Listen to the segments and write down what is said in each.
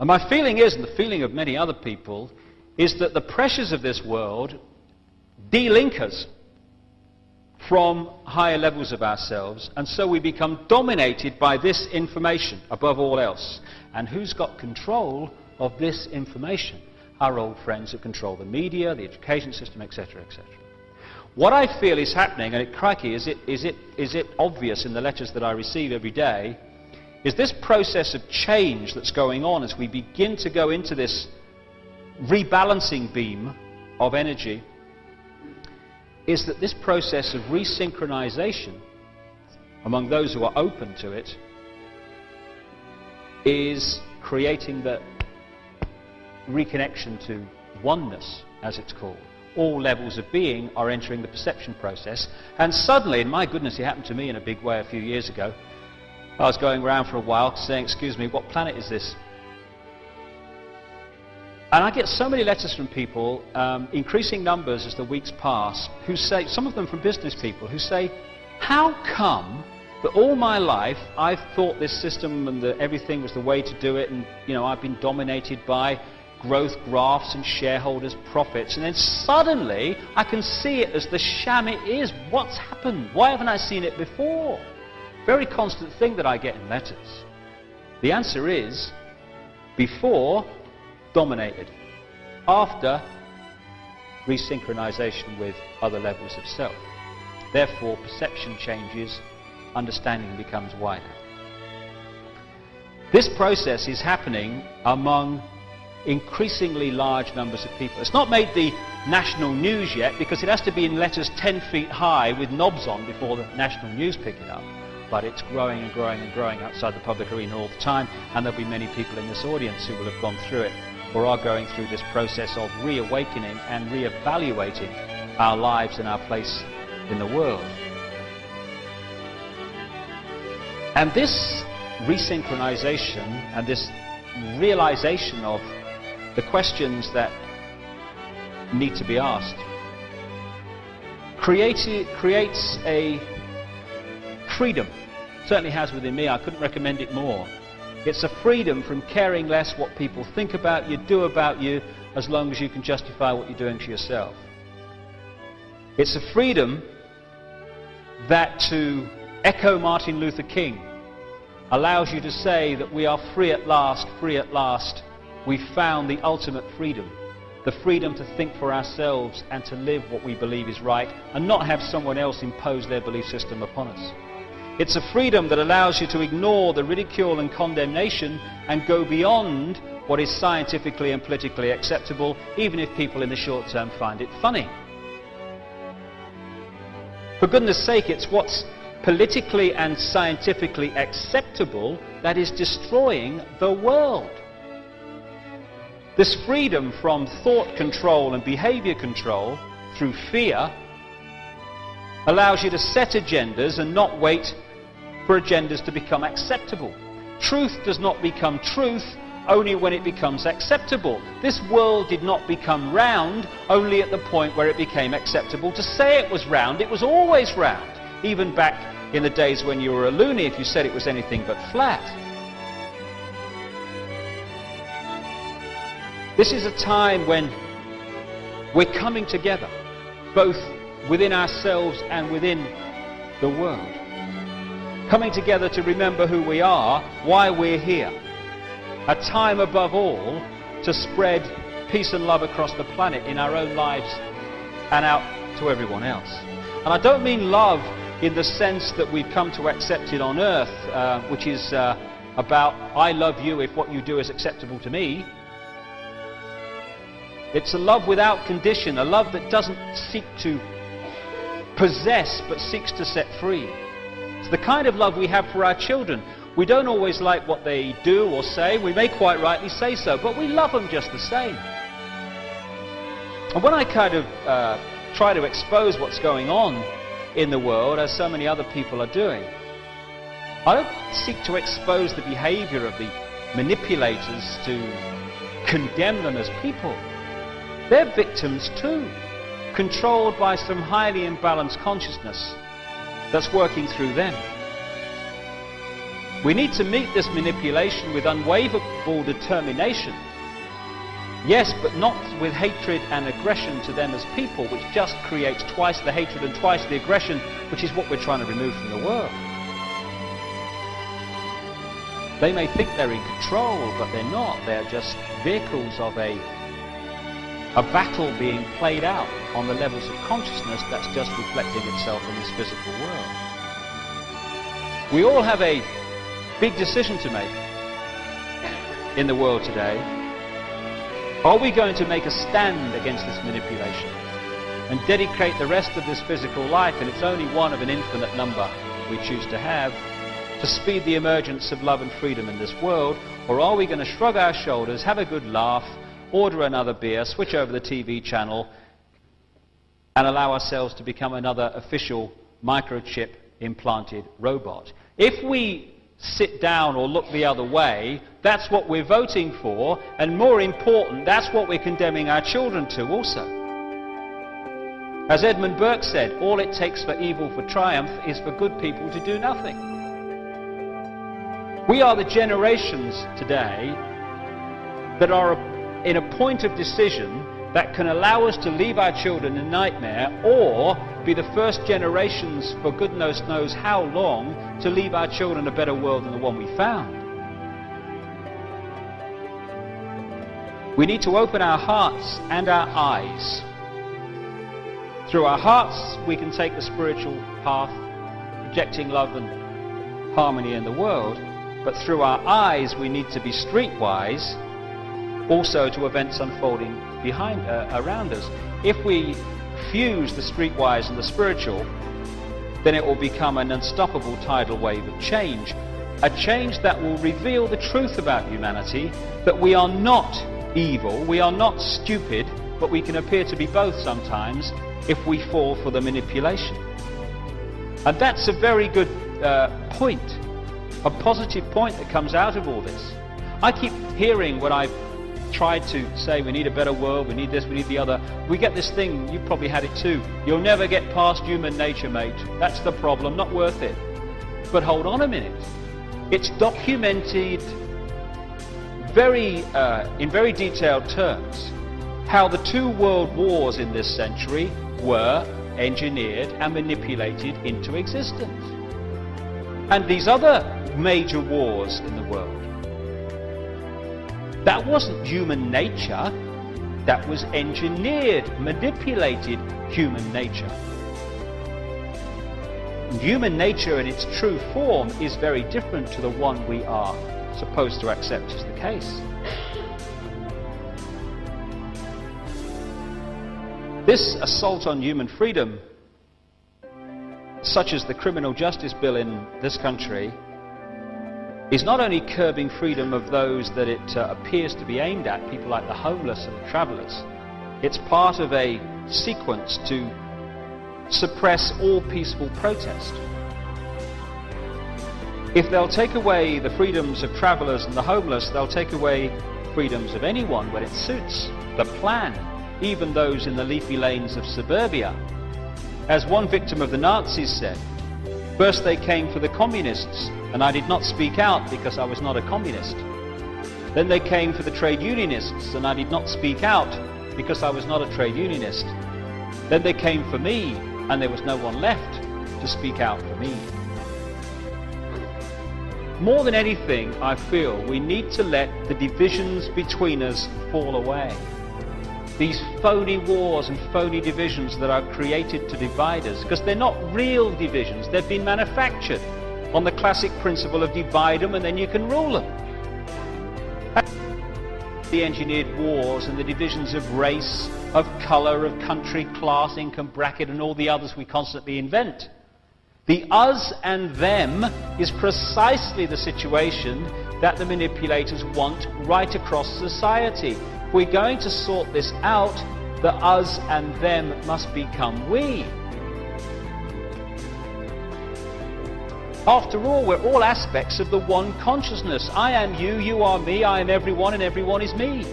And my feeling is, and the feeling of many other people, is that the pressures of this world de-link us from higher levels of ourselves, and so we become dominated by this information above all else. And who's got control of this information? Our old friends who control the media, the education system, etc., etc. What I feel is happening, and crikey, is it obvious in the letters that I receive every day, is this process of change that's going on as we begin to go into this rebalancing beam of energy, is that this process of resynchronization among those who are open to it is creating the reconnection to oneness, as it's called. All levels of being are entering the perception process, and suddenly, and my goodness, it happened to me in a big way a few years ago. I was going around for a while saying, excuse me, what planet is this? And I get so many letters from people, increasing numbers as the weeks pass, who say, some of them from business people, who say, how come that all my life I've thought this system and that everything was the way to do it, and I've been dominated by growth graphs and shareholders' profits, and then suddenly I can see it as the sham it is. What's happened? Why haven't I seen it before? Very constant thing that I get in letters. The answer is, before, dominated. After, resynchronization with other levels of self. Therefore, perception changes, understanding becomes wider. This process is happening among increasingly large numbers of people. It's not made the national news yet, because it has to be in letters 10 feet high with knobs on before the national news pick it up. But it's growing and growing and growing outside the public arena all the time, and there'll be many people in this audience who will have gone through it, or are going through this process of reawakening and reevaluating our lives and our place in the world. And this resynchronization and this realization of the questions that need to be asked creates a freedom. Certainly has within me. I couldn't recommend it more. It's a freedom from caring less what people think about you, do about you, as long as you can justify what you're doing to yourself. It's a freedom that, to echo Martin Luther King, allows you to say that we are free at last, we've found the ultimate freedom. The freedom to think for ourselves and to live what we believe is right, and not have someone else impose their belief system upon us. It's a freedom that allows you to ignore the ridicule and condemnation and go beyond what is scientifically and politically acceptable, even if people in the short term find it funny. For goodness sake, it's what's politically and scientifically acceptable that is destroying the world. This freedom from thought control and behavior control through fear allows you to set agendas and not wait for agendas to become acceptable. Truth does not become truth only when it becomes acceptable. This world did not become round only at the point where it became acceptable to say it was round. It was always round, even back in the days when you were a loony if you said it was anything but flat. This is a time when we're coming together, both within ourselves and within the world. Coming together to remember who we are, why we're here. A time above all to spread peace and love across the planet in our own lives and out to everyone else. And I don't mean love in the sense that we've come to accept it on earth, which is about I love you if what you do is acceptable to me. It's a love without condition, a love that doesn't seek to possess but seeks to set free. It's the kind of love we have for our children. We don't always like what they do or say. We may quite rightly say so, but we love them just the same. And when I kind of try to expose what's going on in the world, as so many other people are doing, I don't seek to expose the behavior of the manipulators to condemn them as people. They're victims too, controlled by some highly imbalanced consciousness that's working through them. We need to meet this manipulation with unwavering determination. Yes, but not with hatred and aggression to them as people, which just creates twice the hatred and twice the aggression, which is what we're trying to remove from the world. They may think they're in control, but they're not. They're just vehicles of a battle being played out on the levels of consciousness that's just reflecting itself in this physical world. We all have a big decision to make in the world today. Are we going to make a stand against this manipulation and dedicate the rest of this physical life, and it's only one of an infinite number we choose to have, to speed the emergence of love and freedom in this world? Or are we going to shrug our shoulders, have a good laugh, order another beer, switch over the TV channel, and allow ourselves to become another official microchip implanted robot? If we sit down or look the other way, that's what we're voting for, and more important, that's what we're condemning our children to also. As Edmund Burke said, all it takes for evil for triumph is for good people to do nothing. We are the generations today that are in a point of decision that can allow us to leave our children in nightmare, or be the first generations for goodness knows how long to leave our children a better world than the one we found. We need to open our hearts and our eyes. Through our hearts we can take the spiritual path, projecting love and harmony in the world, but through our eyes we need to be streetwise also to events unfolding around us. If we fuse the streetwise and the spiritual, then it will become an unstoppable tidal wave of change. A change that will reveal the truth about humanity, that we are not evil, we are not stupid, but we can appear to be both sometimes if we fall for the manipulation. And that's a very good point, a positive point that comes out of all this. I keep hearing when I've tried to say we need a better world, we need this, we need the other, we get this thing, you've probably had it too, you'll never get past human nature, mate, that's the problem, not worth it. But hold on a minute, it's documented in very detailed terms how the two world wars in this century were engineered and manipulated into existence. And these other major wars in the world, that wasn't human nature, that was engineered, manipulated human nature. And human nature in its true form is very different to the one we are supposed to accept as the case. This assault on human freedom, such as the criminal justice bill in this country, is not only curbing freedom of those that it appears to be aimed at, people like the homeless and the travellers. It's part of a sequence to suppress all peaceful protest. If they'll take away the freedoms of travellers and the homeless, they'll take away freedoms of anyone when it suits the plan, even those in the leafy lanes of suburbia. As one victim of the Nazis said, first they came for the communists, and I did not speak out because I was not a communist. Then they came for the trade unionists, and I did not speak out because I was not a trade unionist. Then they came for me, and there was no one left to speak out for me. More than anything, I feel we need to let the divisions between us fall away. These phony wars and phony divisions that are created to divide us, because they're not real divisions, they've been manufactured on the classic principle of divide them and then you can rule them. The engineered wars and the divisions of race, of colour, of country, class, income bracket, and all the others we constantly invent. The us and them is precisely the situation that the manipulators want right across society. If we're going to sort this out, the us and them must become we. After all, we're all aspects of the one consciousness. I am you, you are me, I am everyone, and everyone is me.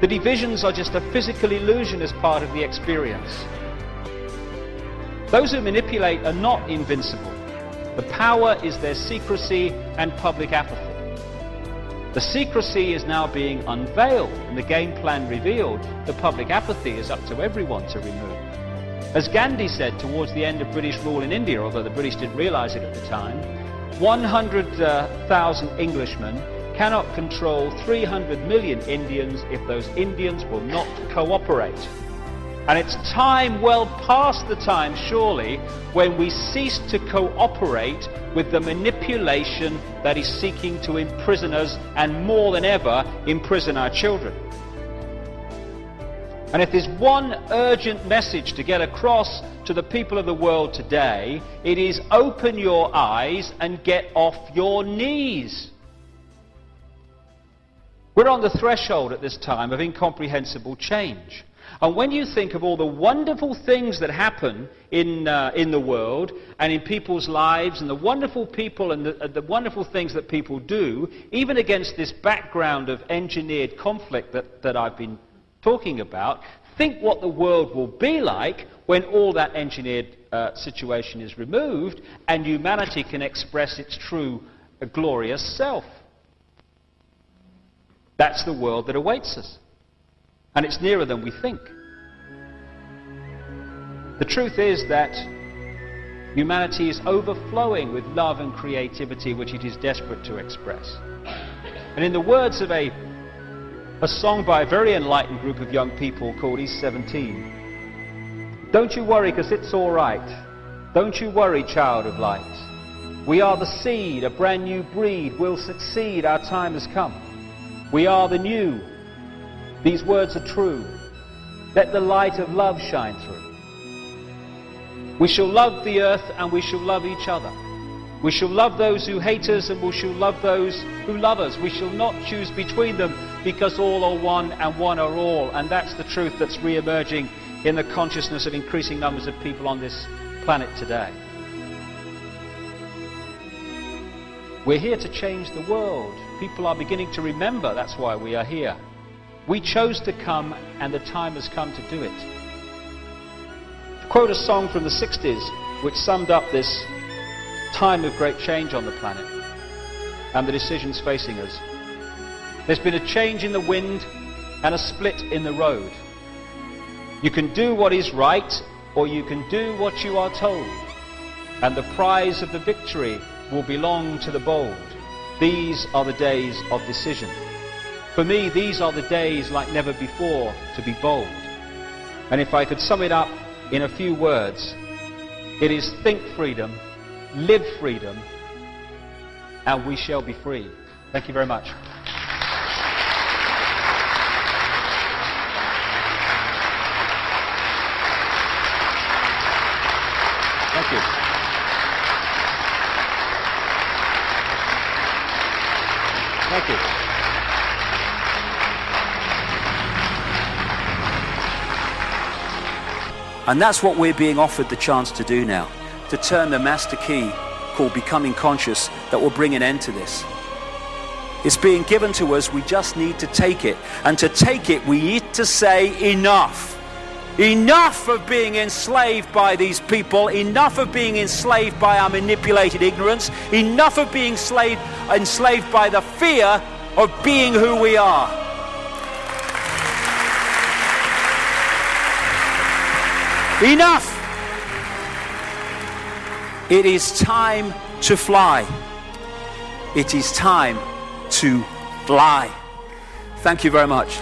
The divisions are just a physical illusion as part of the experience. Those who manipulate are not invincible. The power is their secrecy and public apathy. The secrecy is now being unveiled and the game plan revealed. The public apathy is up to everyone to remove. As Gandhi said towards the end of British rule in India, although the British didn't realize it at the time, 100,000 Englishmen cannot control 300 million Indians if those Indians will not cooperate. And it's time, well past the time surely, when we cease to cooperate with the manipulation that is seeking to imprison us and more than ever imprison our children. And if there's one urgent message to get across to the people of the world today, it is open your eyes and get off your knees. We're on the threshold at this time of incomprehensible change. And when you think of all the wonderful things that happen in the world and in people's lives, and the wonderful people and the wonderful things that people do, even against this background of engineered conflict that I've been talking about, think what the world will be like when all that engineered situation is removed and humanity can express its true glorious self. That's the world that awaits us. And it's nearer than we think. The truth is that humanity is overflowing with love and creativity which it is desperate to express. And in the words of a song by a very enlightened group of young people called East 17, don't you worry because it's all right. Don't you worry, child of light. We are the seed, a brand new breed. We'll succeed, our time has come. We are the new. These words are true. Let the light of love shine through. We shall love the earth and we shall love each other. We shall love those who hate us and we shall love those who love us. We shall not choose between them because all are one and one are all. And that's the truth that's re-emerging in the consciousness of increasing numbers of people on this planet today. We're here to change the world. People are beginning to remember that's why we are here. We chose to come and the time has come to do it. To quote a song from the 60s which summed up this time of great change on the planet and the decisions facing us. There's been a change in the wind and a split in the road. You can do what is right or you can do what you are told, and the prize of the victory will belong to the bold. These are the days of decision. For me, these are the days like never before to be bold. And if I could sum it up in a few words, it is think freedom, live freedom, and we shall be free. Thank you very much. Thank you. Thank you. And that's what we're being offered the chance to do now, to turn the master key called Becoming Conscious that will bring an end to this. It's being given to us, we just need to take it. And to take it, we need to say enough. Enough of being enslaved by these people, enough of being enslaved by our manipulated ignorance, enough of being enslaved by the fear of being who we are. Enough! It is time to fly. It is time to fly. Thank you very much.